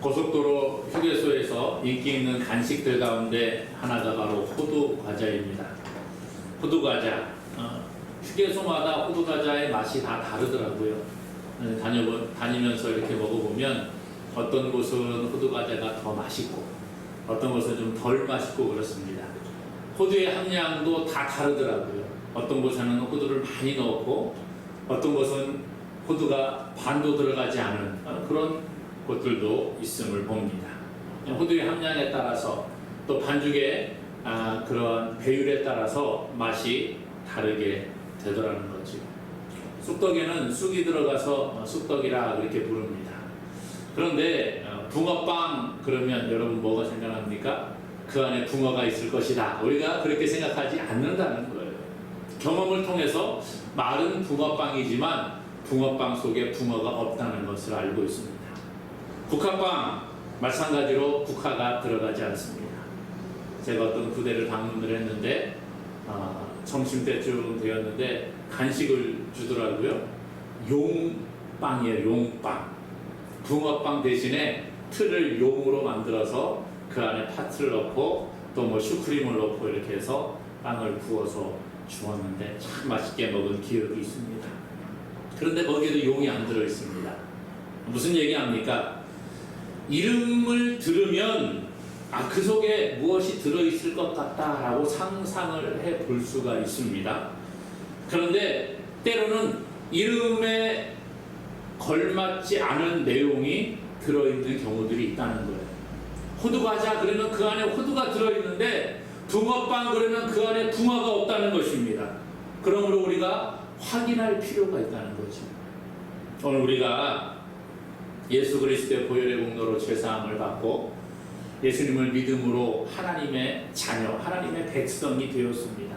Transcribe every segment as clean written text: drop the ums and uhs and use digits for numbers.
고속도로 휴게소에서 인기 있는 간식들 가운데 하나가 바로 호두 과자입니다. 호두 과자. 휴게소마다 호두 과자의 맛이 다 다르더라고요. 다니면서 이렇게 먹어보면 어떤 곳은 호두 과자가 더 맛있고 어떤 곳은 좀 덜 맛있고 그렇습니다. 호두의 함량도 다 다르더라고요. 어떤 곳에는 호두를 많이 넣었고 어떤 곳은 호두가 반도 들어가지 않은 그런 곳들도 있음을 봅니다. 호두의 함량에 따라서 또 반죽의 그런 배율에 따라서 맛이 다르게 되더라는 거죠. 쑥떡에는 쑥이 들어가서 쑥떡이라 그렇게 부릅니다. 그런데 붕어빵 그러면 여러분 뭐가 생각납니까? 그 안에 붕어가 있을 것이다. 우리가 그렇게 생각하지 않는다는 거예요. 경험을 통해서 말은 붕어빵이지만 붕어빵 속에 붕어가 없다는 것을 알고 있습니다. 국화빵 마찬가지로 국화가 들어가지 않습니다. 제가 어떤 부대를 방문을 했는데 점심때쯤 되었는데 간식을 주더라고요. 용빵이에요. 용빵. 붕어빵 대신에 틀을 용으로 만들어서 그 안에 파트를 넣고 또 뭐 슈크림을 넣고 이렇게 해서 빵을 구워서 주었는데 참 맛있게 먹은 기억이 있습니다. 그런데 거기에도 용이 안 들어 있습니다. 무슨 얘기합니까? 이름을 들으면 그 속에 무엇이 들어있을 것 같다라고 상상을 해볼 수가 있습니다. 그런데 때로는 이름에 걸맞지 않은 내용이 들어있는 경우들이 있다는 거예요. 호두과자 그러면 그 안에 호두가 들어있는데 붕어빵 그러면 그 안에 붕어가 없다는 것입니다. 그러므로 우리가 확인할 필요가 있다는 거죠. 오늘 우리가 예수 그리스도의 보혈의 공로로 죄사함을 받고 예수님을 믿음으로 하나님의 자녀, 하나님의 백성이 되었습니다.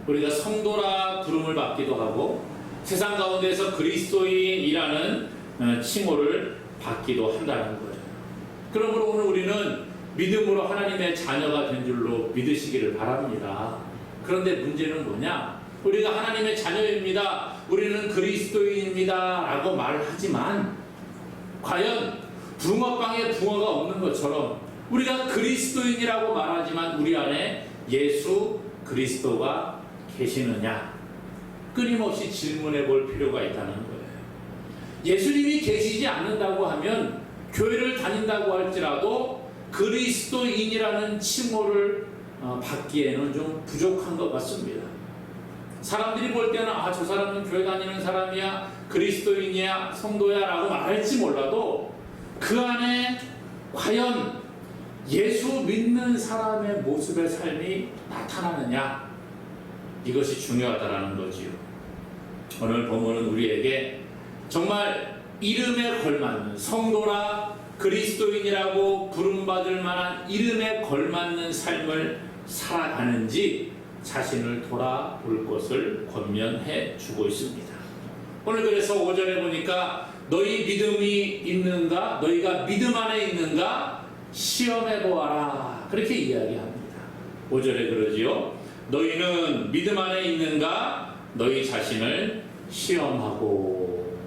우리가 성도라 부름을 받기도 하고 세상 가운데서 그리스도인이라는 칭호를 받기도 한다는 거예요. 그러므로 오늘 우리는 믿음으로 하나님의 자녀가 된 줄로 믿으시기를 바랍니다. 그런데 문제는 뭐냐? 우리가 하나님의 자녀입니다. 우리는 그리스도인입니다. 라고 말하지만 과연 붕어빵에 붕어가 없는 것처럼 우리가 그리스도인이라고 말하지만 우리 안에 예수 그리스도가 계시느냐? 끊임없이 질문해 볼 필요가 있다는 거예요. 예수님이 계시지 않는다고 하면 교회를 다닌다고 할지라도 그리스도인이라는 칭호를 받기에는 좀 부족한 것 같습니다. 사람들이 볼 때는 저 사람은 교회 다니는 사람이야, 그리스도인이야, 성도야 라고 말할지 몰라도 그 안에 과연 예수 믿는 사람의 모습의 삶이 나타나느냐, 이것이 중요하다는 거지요. 오늘 본문은 우리에게 정말 이름에 걸맞는 성도라 그리스도인이라고 부름받을 만한 이름에 걸맞는 삶을 살아가는지 자신을 돌아볼 것을 권면해 주고 있습니다. 오늘 그래서 5절에 보니까 너희 믿음이 있는가? 너희가 믿음 안에 있는가? 시험해 보아라. 그렇게 이야기합니다. 5절에 그러지요. 너희는 믿음 안에 있는가? 너희 자신을 시험하고.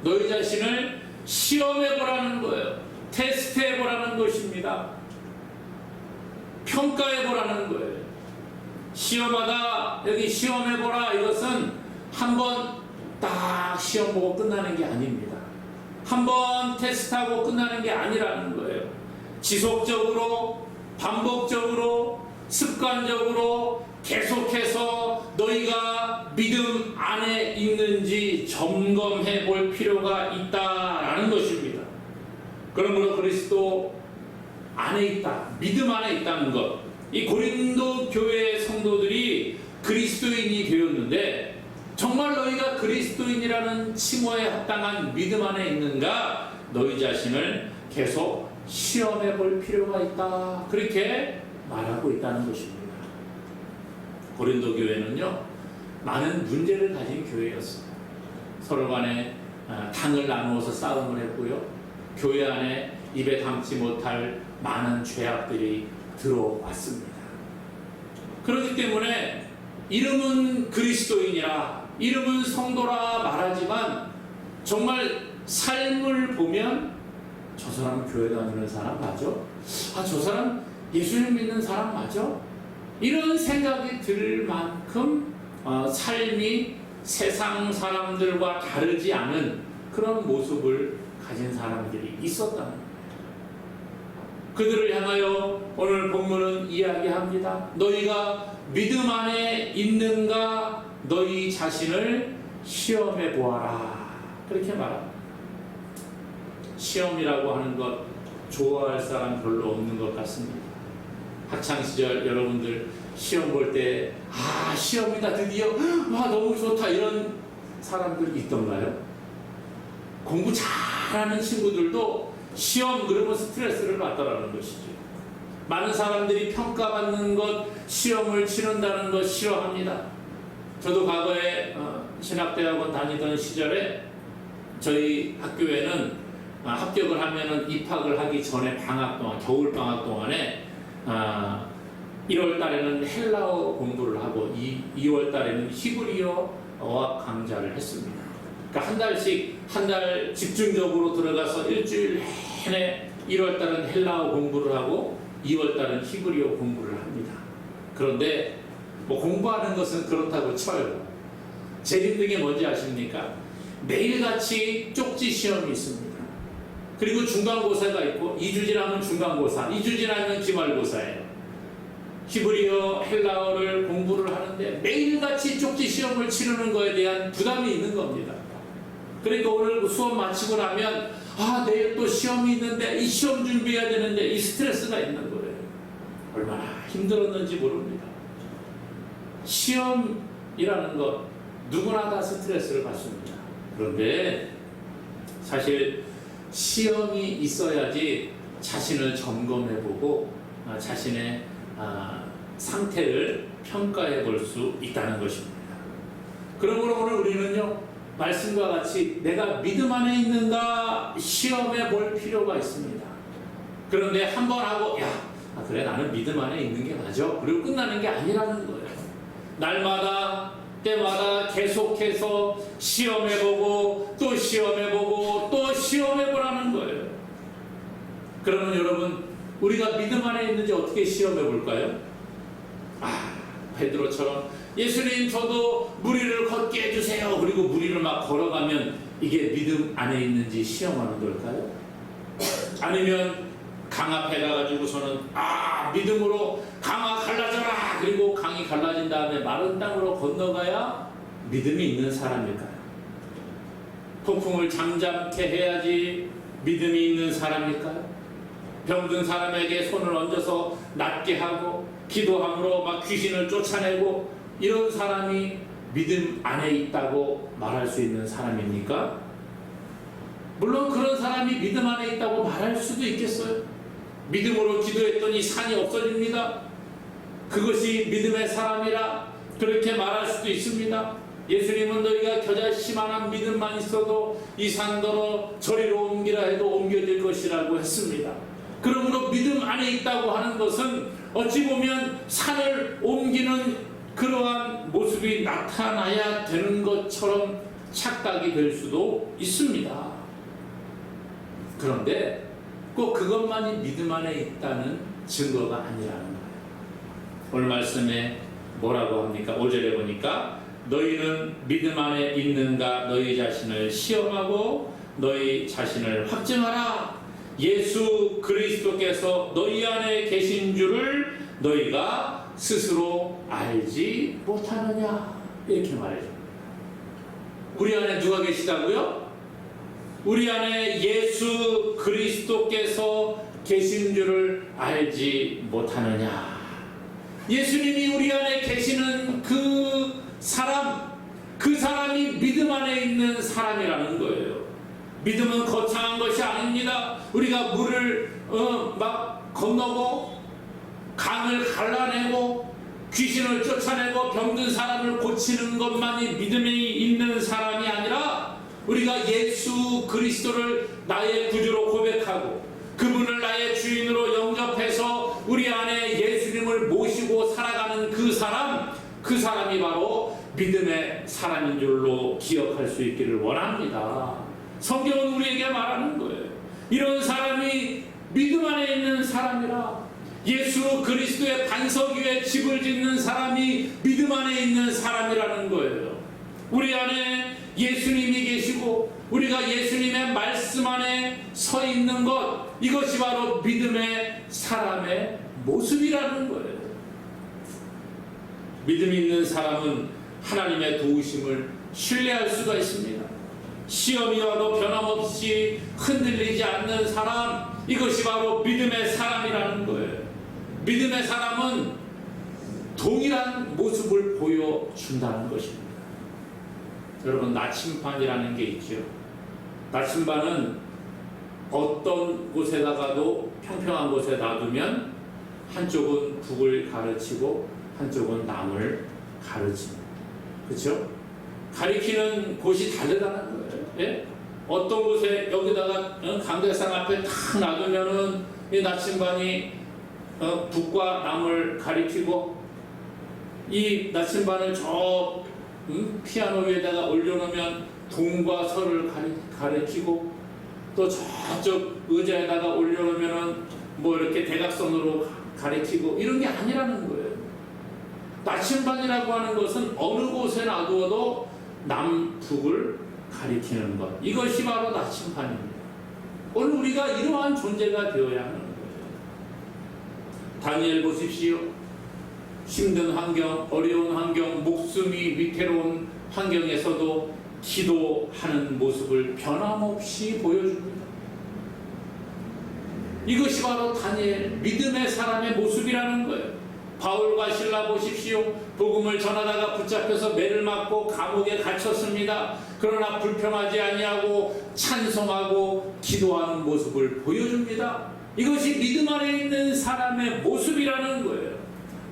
너희 자신을 시험해 보라는 거예요. 테스트해 보라는 것입니다. 평가해 보라는 거예요. 시험하다, 여기 시험해 보라, 이것은 한번 딱 시험 보고 끝나는 게 아닙니다. 한번 테스트하고 끝나는 게 아니라는 거예요. 지속적으로, 반복적으로, 습관적으로 계속해서 너희가 믿음 안에 있는지 점검해 볼 필요가 있다라는 것입니다. 그러므로 그리스도 안에 있다, 믿음 안에 있다는 것. 이 고린도 교회의 성도들이 그리스도인이 되었는데 정말 너희가 그리스도인이라는 칭호에 합당한 믿음 안에 있는가? 너희 자신을 계속 시험해 볼 필요가 있다. 그렇게 말하고 있다는 것입니다. 고린도 교회는요, 많은 문제를 가진 교회였어요. 서로 간에 당을 나누어서 싸움을 했고요. 교회 안에 입에 담지 못할 많은 죄악들이 들어왔습니다. 그렇기 때문에 이름은 그리스도인이라, 이름은 성도라 말하지만 정말 삶을 보면 저 사람 교회 다니는 사람 맞아? 아, 저 사람 예수님 믿는 사람 맞아? 이런 생각이 들 만큼 삶이 세상 사람들과 다르지 않은 그런 모습을 가진 사람들이 있었다는 거예요. 그들을 향하여 오늘 본문은 이야기합니다. 너희가 믿음 안에 있는가 너희 자신을 시험해 보아라. 그렇게 말합니다. 시험이라고 하는 것 좋아할 사람 별로 없는 것 같습니다. 학창시절 여러분들 시험 볼 때 시험이다 드디어 너무 좋다 이런 사람들이 있던가요? 공부 잘하는 친구들도 시험 그러면 스트레스를 받더라는 것이죠. 많은 사람들이 평가받는 것, 시험을 치른다는 것 싫어합니다. 저도 과거에 신학대학원 다니던 시절에 저희 학교에는 합격을 하면은 입학을 하기 전에 방학 동안, 겨울 방학 동안에 1월 달에는 헬라어 공부를 하고 2월 달에는 히브리어 어학 강좌를 했습니다. 그러니까 한 달씩 한 달 집중적으로 들어가서 일주일 내내 1월 달은 헬라어 공부를 하고 2월 달은 히브리어 공부를 합니다. 그런데 공부하는 것은 그렇다고 쳐요. 제일 힘든 게 뭔지 아십니까? 매일같이 쪽지 시험이 있습니다. 그리고 중간고사가 있고 2주 지나면 중간고사, 2주 지나면 기말고사예요. 히브리어, 헬라어를 공부를 하는데 매일같이 쪽지 시험을 치르는 거에 대한 부담이 있는 겁니다. 그러니까 오늘 수업 마치고 나면 내일 또 시험이 있는데 이 시험 준비해야 되는데 이 스트레스가 있는 거예요. 얼마나 힘들었는지 모릅니다. 시험이라는 것 누구나 다 스트레스를 받습니다. 그런데 사실 시험이 있어야지 자신을 점검해보고 자신의 상태를 평가해 볼 수 있다는 것입니다. 그러므로 오늘 우리는요, 말씀과 같이 내가 믿음 안에 있는가 시험해 볼 필요가 있습니다. 그런데 한 번 하고 그래 나는 믿음 안에 있는 게 맞아 그리고 끝나는 게 아니라는 거예요. 날마다 때마다 계속해서 시험해보고 또 시험해보고 또 시험해보라는 거예요. 그러면 여러분 우리가 믿음 안에 있는지 어떻게 시험해볼까요? 베드로처럼 예수님 저도 무리를 걷게 해주세요. 그리고 무리를 막 걸어가면 이게 믿음 안에 있는지 시험하는 걸까요? 아니면 강 앞에 가가지고서는 믿음으로 강아 갈라져라. 그리고 강이 갈라진 다음에 마른 땅으로 건너가야 믿음이 있는 사람일까요? 폭풍을 잠잠케 해야지 믿음이 있는 사람일까요? 병든 사람에게 손을 얹어서 낫게 하고 기도함으로 막 귀신을 쫓아내고 이런 사람이 믿음 안에 있다고 말할 수 있는 사람입니까? 물론 그런 사람이 믿음 안에 있다고 말할 수도 있겠어요. 믿음으로 기도했더니 산이 없어집니다. 그것이 믿음의 사람이라 그렇게 말할 수도 있습니다. 예수님은 너희가 겨자씨만한 믿음만 있어도 이 산더러 저리로 옮기라 해도 옮겨질 것이라고 했습니다. 그러므로 믿음 안에 있다고 하는 것은 어찌 보면 산을 옮기는 그러한 모습이 나타나야 되는 것처럼 착각이 될 수도 있습니다. 그런데 꼭 그것만이 믿음 안에 있다는 증거가 아니라는 거예요. 오늘 말씀에 뭐라고 합니까? 5절에 보니까 너희는 믿음 안에 있는가 너희 자신을 시험하고 너희 자신을 확증하라. 예수 그리스도께서 너희 안에 계신 줄을 너희가 스스로 알지 못하느냐 이렇게 말해줍니다. 우리 안에 누가 계시다고요? 우리 안에 예수 그리스도께서 계신 줄을 알지 못하느냐. 예수님이 우리 안에 계시는 그 사람이 믿음 안에 있는 사람이라는 거예요. 믿음은 거창한 것이 아닙니다. 우리가 물을 막 건너고 강을 갈라내고 귀신을 쫓아내고 병든 사람을 고치는 것만이 믿음이 있는 사람이 아니라 우리가 예수 그리스도를 나의 구주로 고백하고 그분을 나의 주인으로 영접해서 우리 안에 예수님을 모시고 살아가는 그 사람이 바로 믿음의 사람인 줄로 기억할 수 있기를 원합니다. 성경은 우리에게 말하는 거예요. 이런 사람이 믿음 안에 있는 사람이라. 예수 그리스도의 반석 위에 집을 짓는 사람이 믿음 안에 있는 사람이라는 거예요. 우리 안에 예수님이 계시고 우리가 예수님의 말씀 안에 서 있는 것, 이것이 바로 믿음의 사람의 모습이라는 거예요. 믿음 있는 사람은 하나님의 도우심을 신뢰할 수가 있습니다. 시험이 와도 변함없이 흔들리지 않는 사람, 이것이 바로 믿음의 사람이라는 거예요. 믿음의 사람은 동일한 모습을 보여준다는 것입니다. 여러분, 나침반이라는 게 있죠. 나침반은 어떤 곳에다가도 평평한 곳에 놔두면 한쪽은 북을 가르치고 한쪽은 남을 가르칩니다. 그렇죠? 가리키는 곳이 다르다는 거예요. 예? 어떤 곳에 여기다가 강대상 앞에 탁 놔두면은 이 나침반이 북과 남을 가리키고, 이 나침반을 저 피아노 위에다가 올려놓으면 동과 서를 가리키고, 또 저쪽 의자에다가 올려놓으면은 뭐 이렇게 대각선으로 가리키고, 이런 게 아니라는 거예요. 나침반이라고 하는 것은 어느 곳에 놔두어도 남북을 가리키는 것, 이것이 바로 나침반입니다. 오늘 우리가 이러한 존재가 되어야 하는 거예요. 다니엘 보십시오. 힘든 환경, 어려운 환경, 목숨이 위태로운 환경에서도 기도하는 모습을 변함없이 보여줍니다. 이것이 바로 다니엘, 믿음의 사람의 모습이라는 거예요. 바울과 실라 보십시오. 복음을 전하다가 붙잡혀서 매를 맞고 감옥에 갇혔습니다. 그러나 불평하지 아니하고 찬송하고 기도하는 모습을 보여줍니다. 이것이 믿음 안에 있는 사람의 모습이라는 거예요.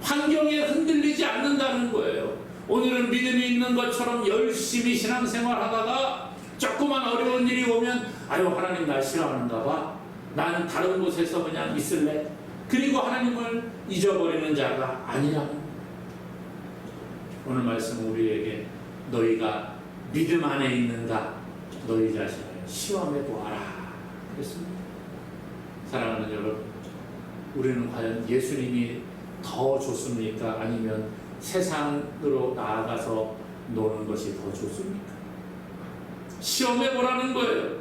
환경에 흔들리지 않는다는 거예요. 오늘은 믿음이 있는 것처럼 열심히 신앙생활 하다가 조그만 어려운 일이 오면, 아유, 하나님 날 싫어하는가 봐, 난 다른 곳에서 그냥 있을래, 그리고 하나님을 잊어버리는 자가 아니라는 거예요. 오늘 말씀은 우리에게 너희가 믿음 안에 있는가, 너희 자신을 시험해 보아라 그랬습니다. 사랑하는 여러분, 우리는 과연 예수님이 더 좋습니까? 아니면 세상으로 나아가서 노는 것이 더 좋습니까? 시험해 보라는 거예요.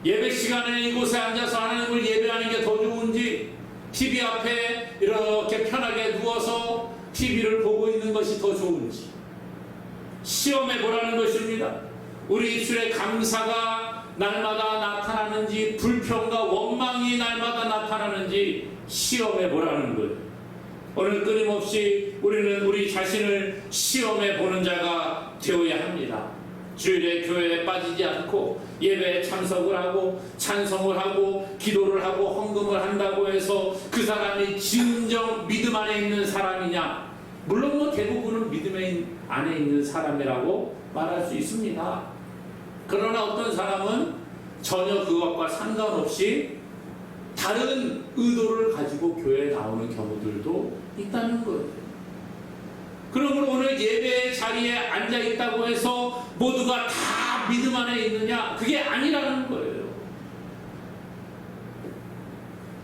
예배 시간에 이곳에 앉아서 하나님을 예배하는 게 더 좋은지, TV 앞에 이렇게 편하게 누워서 TV를 보고 있는 것이 더 좋은지 시험해 보라는 것입니다. 우리 입술에 감사가 날마다 나타나는지 불평과 원망이 날마다 나타나는지 시험해 보라는 거예요. 오늘 끊임없이 우리는 우리 자신을 시험해 보는 자가 되어야 합니다. 주일에 교회에 빠지지 않고 예배에 참석을 하고 찬송을 하고 기도를 하고 헌금을 한다고 해서 그 사람이 진정 믿음 안에 있는 사람이냐? 물론 뭐 대부분은 믿음 안에 있는 사람이라고 말할 수 있습니다. 그러나 어떤 사람은 전혀 그것과 상관없이 다른 의도를 가지고 교회에 나오는 경우들도 있다는 거예요. 그러므로 오늘 예배의 자리에 앉아 있다고 해서 모두가 다 믿음 안에 있느냐? 그게 아니라는 거예요.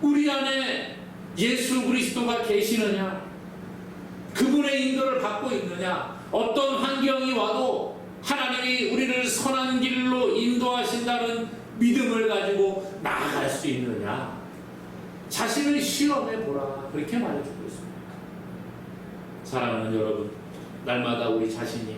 우리 안에 예수 그리스도가 계시느냐? 그분의 인도를 받고 있느냐? 어떤 환경이 와도 하나님이 우리를 선한 길로 인도하신다는 믿음을 가지고 나아갈 수 있느냐? 자신을 시험해 보라, 그렇게 말해주고 있습니다. 사랑하는 여러분, 날마다 우리 자신이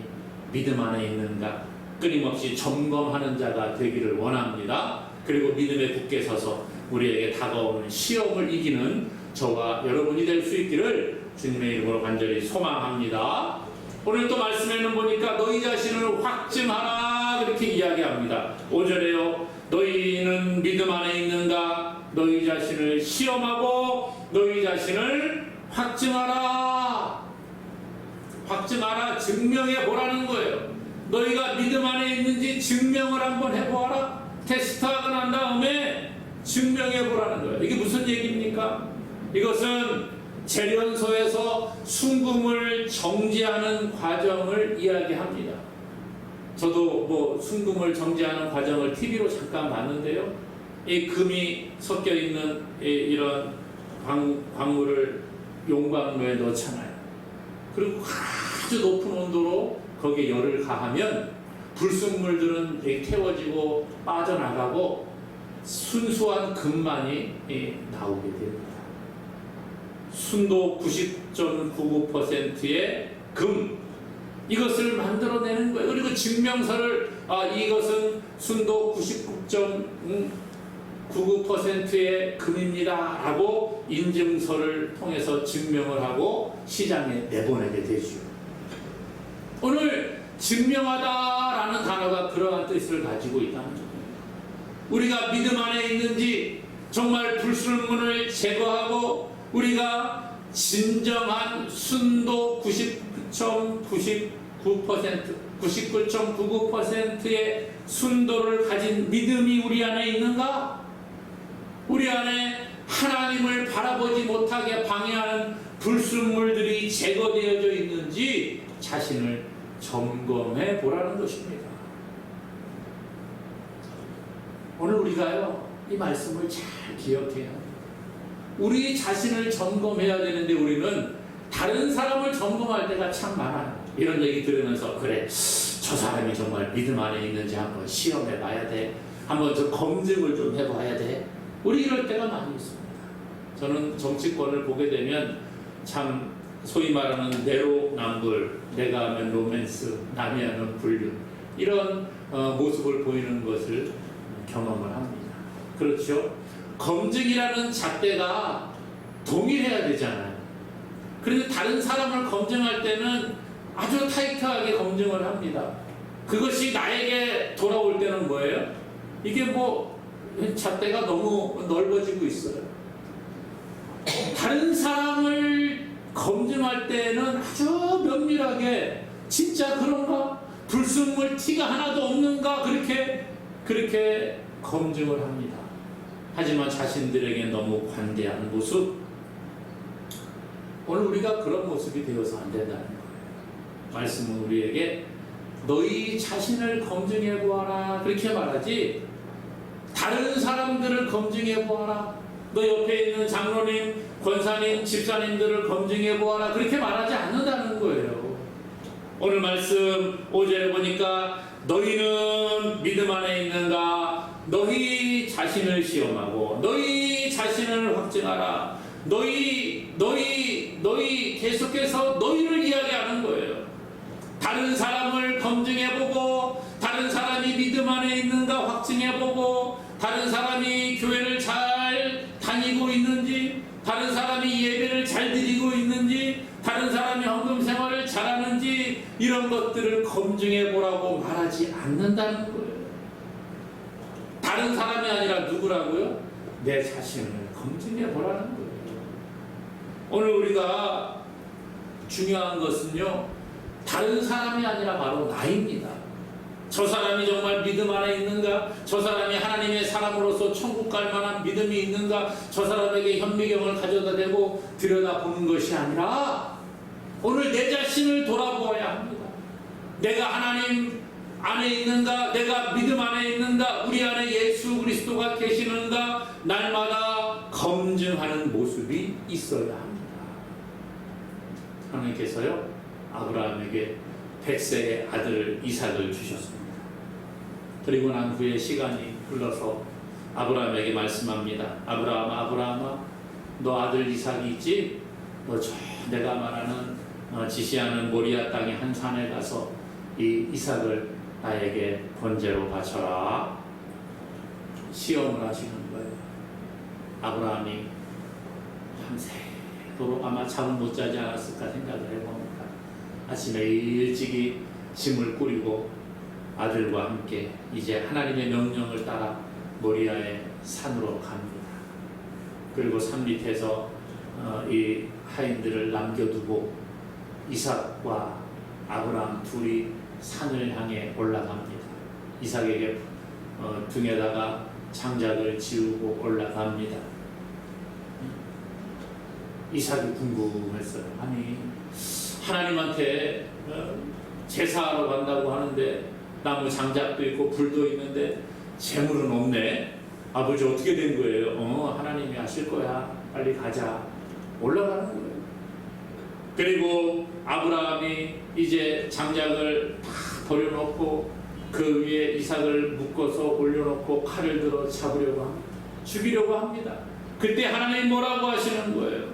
믿음 안에 있는가 끊임없이 점검하는 자가 되기를 원합니다. 그리고 믿음에 굳게 서서 우리에게 다가오는 시험을 이기는 저와 여러분이 될 수 있기를 주님의 이름으로 간절히 소망합니다. 오늘 또 말씀에는 보니까 너희 자신을 확증하라 그렇게 이야기합니다. 5절에요. 너희는 믿음 안에 있는가? 너희 자신을 시험하고 너희 자신을 확증하라. 확증하라, 증명해 보라는 거예요. 너희가 믿음 안에 있는지 증명을 한번 해보아라. 테스트하고 난 다음에 증명해 보라는 거예요. 이게 무슨 얘기입니까? 이것은 재련소에서 순금을 정지하는 과정을 이야기합니다. 저도 뭐 순금을 정지하는 과정을 TV로 잠깐 봤는데요. 이 금이 섞여 있는 이런 광물을 용광로에 넣잖아요. 그리고 아주 높은 온도로 거기에 열을 가하면 불순물들은 태워지고 빠져나가고 순수한 금만이 나오게 됩니다. 순도 90.99%의 금, 이것을 만들어내는 거예요. 그리고 증명서를 이것은 순도 99.99%의 금입니다 라고 인증서를 통해서 증명을 하고 시장에 내보내게 되죠. 오늘 증명하다라는 단어가 그러한 뜻을 가지고 있다는 거예요. 우리가 믿음 안에 있는지 정말 불순물을 제거하고 우리가 진정한 순도 99.99%의 순도를 가진 믿음이 우리 안에 있는가? 우리 안에 하나님을 바라보지 못하게 방해하는 불순물들이 제거되어져 있는지 자신을 점검해 보라는 것입니다. 오늘 우리가요, 이 말씀을 잘 기억해야 합니다. 우리 자신을 점검해야 되는데 우리는 다른 사람을 점검할 때가 참 많아요. 이런 얘기 들으면서 그래, 저 사람이 정말 믿음 안에 있는지 한번 시험해 봐야 돼. 한번 저 검증을 좀 해봐야 돼. 우리 이럴 때가 많이 있습니다. 저는 정치권을 보게 되면 참 소위 말하는 내로남불, 내가 하면 로맨스, 남이 하면 불륜, 이런 모습을 보이는 것을 경험을 합니다. 그렇죠? 검증이라는 잣대가 동일해야 되잖아요. 그런데 다른 사람을 검증할 때는 아주 타이트하게 검증을 합니다. 그것이 나에게 돌아올 때는 뭐예요? 이게 잣대가 너무 넓어지고 있어요. 다른 사람을 검증할 때는 아주 면밀하게 진짜 그런가? 불순물 티가 하나도 없는가? 그렇게 검증을 합니다. 하지만 자신들에게 너무 관대한 모습, 오늘 우리가 그런 모습이 되어서 안 된다는 거예요. 말씀은 우리에게 너희 자신을 검증해 보아라 그렇게 말하지, 다른 사람들을 검증해 보아라, 너 옆에 있는 장로님, 권사님, 집사님들을 검증해 보아라 그렇게 말하지 않는다는 거예요. 오늘 말씀 5절에 보니까 너희는 믿음 안에 있는가? 너희 자신을 시험하고 너희 자신을 확증하라. 너희 계속해서 너희를 이야기하는 거예요. 다른 사람을 검증해보고, 다른 사람이 믿음 안에 있는가 확증해보고, 다른 사람이 교회를 잘 다니고 있는지, 다른 사람이 예배를 잘 드리고 있는지, 다른 사람이 헌금 생활을 잘하는지, 이런 것들을 검증해보라고 말하지 않는다는 거예요. 다른 사람이 아니라 누구라고요? 내 자신을 검증해보라는 거예요. 오늘 우리가 중요한 것은요, 다른 사람이 아니라 바로 나입니다. 저 사람이 정말 믿음 안에 있는가? 저 사람이 하나님의 사람으로서 천국 갈 만한 믿음이 있는가? 저 사람에게 현미경을 가져다 대고 들여다보는 것이 아니라 오늘 내 자신을 돌아보아야 합니다. 내가 하나님 안에 있는가? 내가 믿음 안에 있는가? 우리 안에 예수 그리스도가 계시는가? 날마다 검증하는 모습이 있어야 합니다. 하나님께서요, 아브라함에게 100세의 아들 이삭을 주셨습니다. 그리고 난 후에 시간이 흘러서 아브라함에게 말씀합니다. 아브라함아, 너 아들 이삭이 있지? 너 저 내가 말하는 지시하는 모리아 땅의 한 산에 가서 이 이삭을 나에게 번제로 바쳐라. 시험을 하시는 거예요. 아브라함이 밤새도록 아마 잠을 못 자지 않았을까 생각을 해봅니다. 아침에 일찍이 짐을 꾸리고 아들과 함께 이제 하나님의 명령을 따라 모리아의 산으로 갑니다. 그리고 산 밑에서 이 하인들을 남겨두고 이삭과 아브라함 둘이 산을 향해 올라갑니다. 이삭에게 등에다가 장작을 지우고 올라갑니다. 이삭이 궁금했어요. 아니, 하나님한테 제사하러 간다고 하는데 나무 장작도 있고 불도 있는데 재물은 없네. 아버지 어떻게 된 거예요? 하나님이 하실 거야. 빨리 가자. 올라가는 거예요. 그리고 아브라함이 이제 장작을 다 버려놓고 그 위에 이삭을 묶어서 올려놓고 칼을 들어 잡으려고 합니다. 죽이려고 합니다. 그때 하나님 뭐라고 하시는 거예요?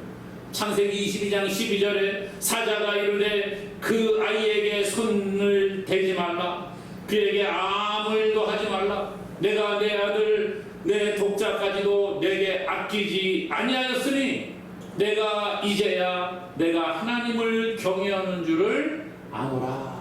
창세기 22장 12절에 사자가 이르되 그 아이에게 손을 대지 말라. 그에게 아무 일도 하지 말라. 내가 내 아들 내 독자까지도 내게 아끼지 아니하였으니 내가 이제야 내가 하나님을 경외하는 줄을 아노라.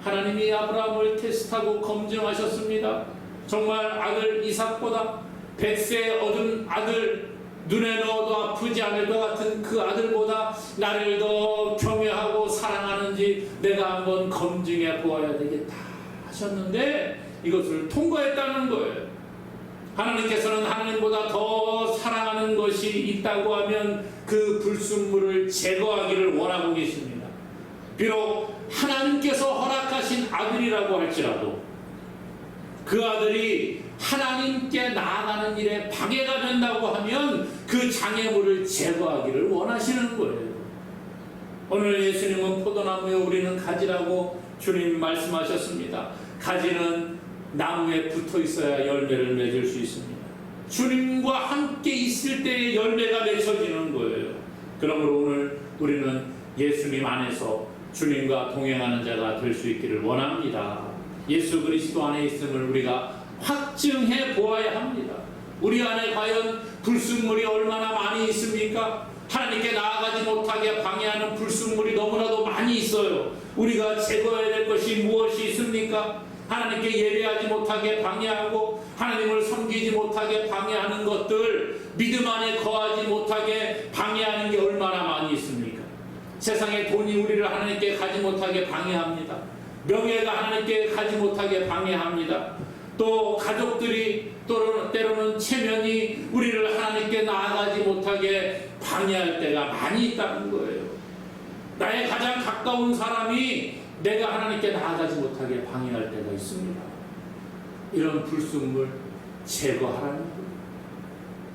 하나님이 아브라함을 테스트하고 검증하셨습니다. 정말 아들 이삭보다 100세 얻은 아들, 눈에 넣어도 아프지 않을 것 같은 그 아들보다 나를 더 경외하고 사랑하는지 내가 한번 검증해 보아야 되겠다 하셨는데 이것을 통과했다는 거예요. 하나님께서는 하나님보다 더 사랑하는 것이 있다고 하면 그 불순물을 제거하기를 원하고 계십니다. 비록 하나님께서 허락하신 아들이라고 할지라도 그 아들이 하나님께 나아가는 일에 방해가 된다고 하면 그 장애물을 제거하기를 원하시는 거예요. 오늘 예수님은 포도나무에 우리는 가지라고 주님 말씀하셨습니다. 가지는 나무에 붙어 있어야 열매를 맺을 수 있습니다. 주님과 함께 있을 때의 열매가 맺혀지는 거예요. 그러므로 오늘 우리는 예수님 안에서 주님과 동행하는 자가 될 수 있기를 원합니다. 예수 그리스도 안에 있음을 우리가 확증해 보아야 합니다. 우리 안에 과연 불순물이 얼마나 많이 있습니까? 하나님께 나아가지 못하게 방해하는 불순물이 너무나도 많이 있어요. 우리가 제거해야 될 것이 무엇이 있습니까? 하나님께 예배하지 못하게 방해하고 하나님을 섬기지 못하게 방해하는 것들, 믿음 안에 거하지 못하게 방해하는 게 얼마나 많이 있습니까? 세상의 돈이 우리를 하나님께 가지 못하게 방해합니다. 명예가 하나님께 가지 못하게 방해합니다. 또 가족들이 때로는 체면이 우리를 하나님께 나아가지 못하게 방해할 때가 많이 있다는 거예요. 나의 가장 가까운 사람이 내가 하나님께 나아가지 못하게 방해할 때가 있습니다. 이런 불순물 제거하라는 거예요.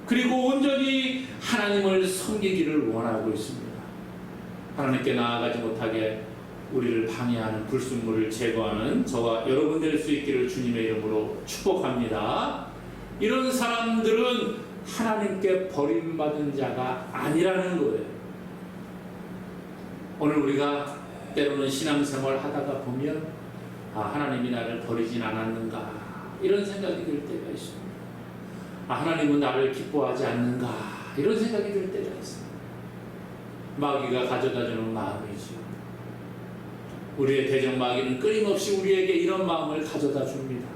그리고 온전히 하나님을 섬기기를 원하고 있습니다. 하나님께 나아가지 못하게 우리를 방해하는 불순물을 제거하는 저와 여러분 될 수 있기를 주님의 이름으로 축복합니다. 이런 사람들은 하나님께 버림받은 자가 아니라는 거예요. 오늘 우리가 때로는 신앙생활 하다가 보면 하나님이 나를 버리진 않았는가 이런 생각이 들 때가 있습니다. 하나님은 나를 기뻐하지 않는가 이런 생각이 들 때가 있습니다. 마귀가 가져다주는 마음이지요. 우리의 대적 마귀는 끊임없이 우리에게 이런 마음을 가져다 줍니다.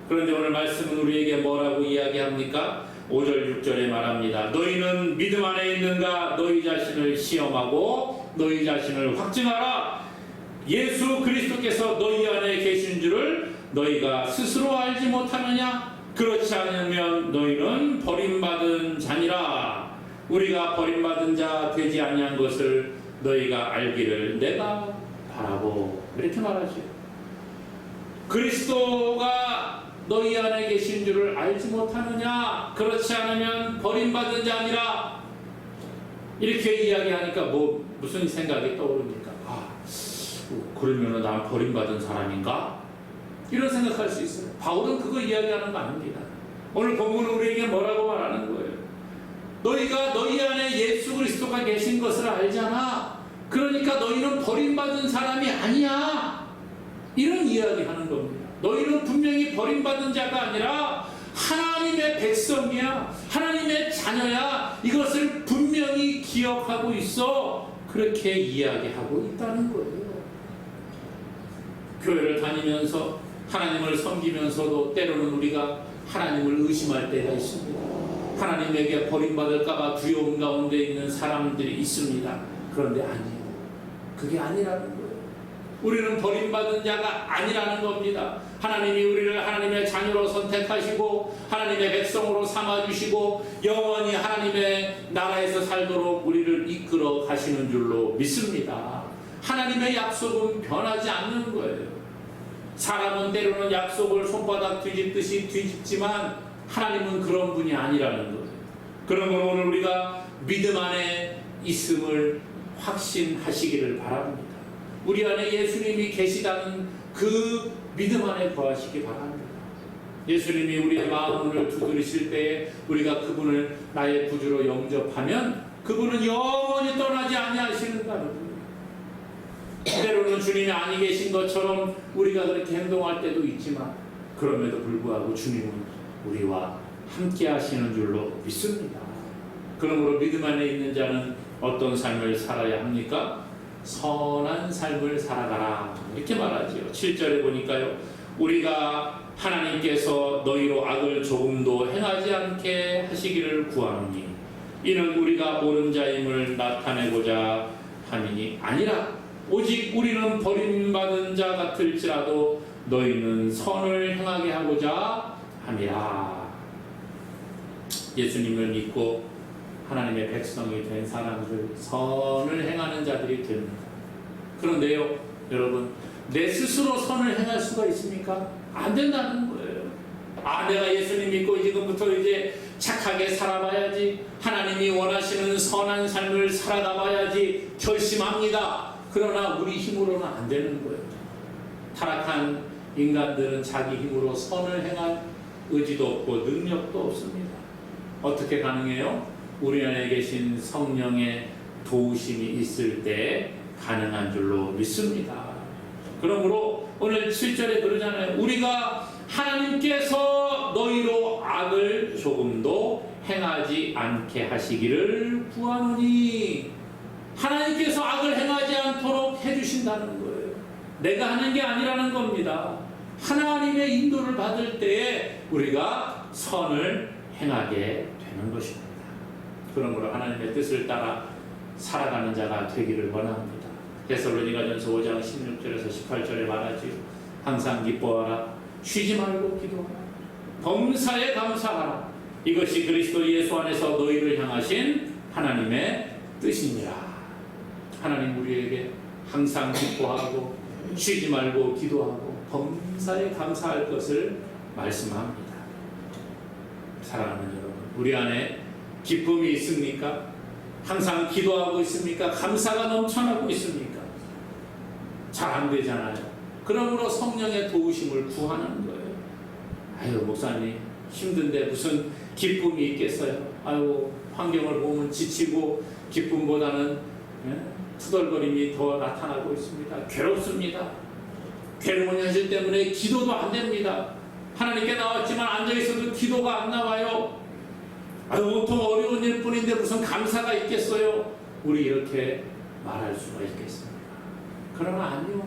그런데 오늘 말씀은 우리에게 뭐라고 이야기합니까? 5절 6절에 말합니다. 너희는 믿음 안에 있는가? 너희 자신을 시험하고 너희 자신을 확증하라. 예수 그리스도께서 너희 안에 계신 줄을 너희가 스스로 알지 못하느냐? 그렇지 않으면 너희는 버림받은 자니라. 우리가 버림받은 자 되지 아니한 것을 너희가 알기를 내가 바라고 이렇게 말하죠. 그리스도가 너희 안에 계신 줄을 알지 못하느냐? 그렇지 않으면 버림받은 자니라. 이렇게 이야기하니까 무슨 생각이 떠오릅니까? 그러면 난 버림받은 사람인가? 이런 생각할 수 있어요. 바울은 그거 이야기하는 거 아닙니다. 오늘 본문은 우리에게 뭐라고 말하는 거예요? 너희가 너희 안에 예수 그리스도가 계신 것을 알잖아. 그러니까 너희는 버림받은 사람이 아니야. 이런 이야기하는 겁니다. 너희는 분명히 버림받은 자가 아니라 하나님의 백성이야. 하나님의 자녀야. 이것을 분명히 기억하고 있어. 그렇게 이야기하고 있다는 거예요. 교회를 다니면서 하나님을 섬기면서도 때로는 우리가 하나님을 의심할 때가 있습니다. 하나님에게 버림받을까봐 두려움 가운데 있는 사람들이 있습니다. 그런데 아니에요. 그게 아니라는 거예요. 우리는 버림받은 자가 아니라는 겁니다. 하나님이 우리를 하나님의 자녀로 선택하시고 하나님의 백성으로 삼아주시고 영원히 하나님의 나라에서 살도록 우리를 이끌어 가시는 줄로 믿습니다. 하나님의 약속은 변하지 않는 거예요. 사람은 때로는 약속을 손바닥 뒤집듯이 뒤집지만 하나님은 그런 분이 아니라는 거예요. 그런 걸 오늘 우리가 믿음 안에 있음을 확신하시기를 바랍니다. 우리 안에 예수님이 계시다는 그 믿음 안에 거하시기 바랍니다. 예수님이 우리의 마음을 두드리실 때에 우리가 그분을 나의 구주로 영접하면 그분은 영원히 떠나지 아니하시는가는 거예요. 때로는 주님이 아니 계신 것처럼 우리가 그렇게 행동할 때도 있지만 그럼에도 불구하고 주님은 우리와 함께 하시는 줄로 믿습니다. 그러므로 믿음 안에 있는 자는 어떤 삶을 살아야 합니까? 선한 삶을 살아가라 이렇게 말하지요. 7절에 보니까요, 우리가 하나님께서 너희로 악을 조금도 행하지 않게 하시기를 구하노니 이는 우리가 옳은 자임을 나타내고자 함이니 아니라 오직 우리는 버림받은 자 같을지라도 너희는 선을 행하게 하고자 함이라. 예수님을 믿고 하나님의 백성이 된 사람들, 선을 행하는 자들이 됩니다. 그런데요, 여러분, 내 스스로 선을 행할 수가 있습니까? 안 된다는 거예요. 내가 예수님 믿고 지금부터 이제 착하게 살아봐야지, 하나님이 원하시는 선한 삶을 살아가봐야지 결심합니다. 그러나 우리 힘으로는 안 되는 거예요. 타락한 인간들은 자기 힘으로 선을 행할 의지도 없고 능력도 없습니다. 어떻게 가능해요? 우리 안에 계신 성령의 도우심이 있을 때 가능한 줄로 믿습니다. 그러므로 오늘 7절에 그러잖아요. 우리가 하나님께서 너희로 악을 조금도 행하지 않게 하시기를 구하노니, 하나님께서 악을 행하지 않도록 해주신다는 거예요. 내가 하는 게 아니라는 겁니다. 하나님의 인도를 받을 때에 우리가 선을 행하게 되는 것입니다. 그러므로 하나님의 뜻을 따라 살아가는 자가 되기를 원합니다. 데살로니가전서 5장 16절에서 18절에 말하지요. 항상 기뻐하라, 쉬지 말고 기도하라, 범사에 감사하라. 이것이 그리스도 예수 안에서 너희를 향하신 하나님의 뜻이니라. 하나님 우리에게 항상 기뻐하고 쉬지 말고 기도하고 범사에 감사할 것을 말씀합니다. 사랑하는 여러분, 우리 안에 기쁨이 있습니까? 항상 기도하고 있습니까? 감사가 넘쳐나고 있습니까? 잘 안 되잖아요. 그러므로 성령의 도우심을 구하는 거예요. 아유, 목사님 힘든데 무슨 기쁨이 있겠어요? 아유, 환경을 보면 지치고 기쁨보다는 투덜거림이 더 나타나고 있습니다. 괴롭습니다. 괴로운 현실 때문에 기도도 안 됩니다. 하나님께 나왔지만 앉아있어도 기도가 안 나와요. 온통 어려운 일뿐인데 무슨 감사가 있겠어요? 우리 이렇게 말할 수가 있겠습니다. 그러나 아니요.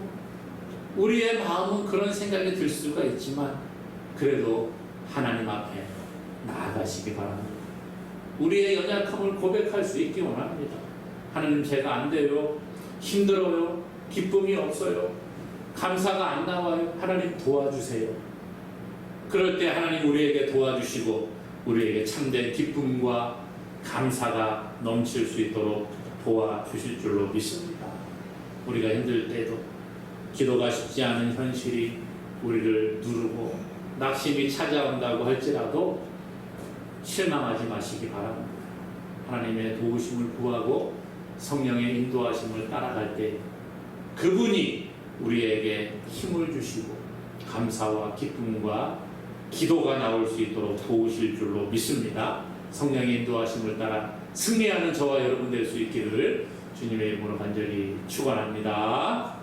우리의 마음은 그런 생각이 들 수가 있지만 그래도 하나님 앞에 나아가시기 바랍니다. 우리의 연약함을 고백할 수 있기 원합니다. 하나님, 제가 안 돼요. 힘들어요. 기쁨이 없어요. 감사가 안 나와요. 하나님 도와주세요. 그럴 때 하나님 우리에게 도와주시고 우리에게 참된 기쁨과 감사가 넘칠 수 있도록 도와주실 줄로 믿습니다. 우리가 힘들 때도 기도가 쉽지 않은 현실이 우리를 누르고 낙심이 찾아온다고 할지라도 실망하지 마시기 바랍니다. 하나님의 도우심을 구하고 성령의 인도하심을 따라갈 때 그분이 우리에게 힘을 주시고 감사와 기쁨과 기도가 나올 수 있도록 도우실 줄로 믿습니다. 성령의 인도하심을 따라 승리하는 저와 여러분 될 수 있기를 주님의 이름으로 간절히 축원합니다.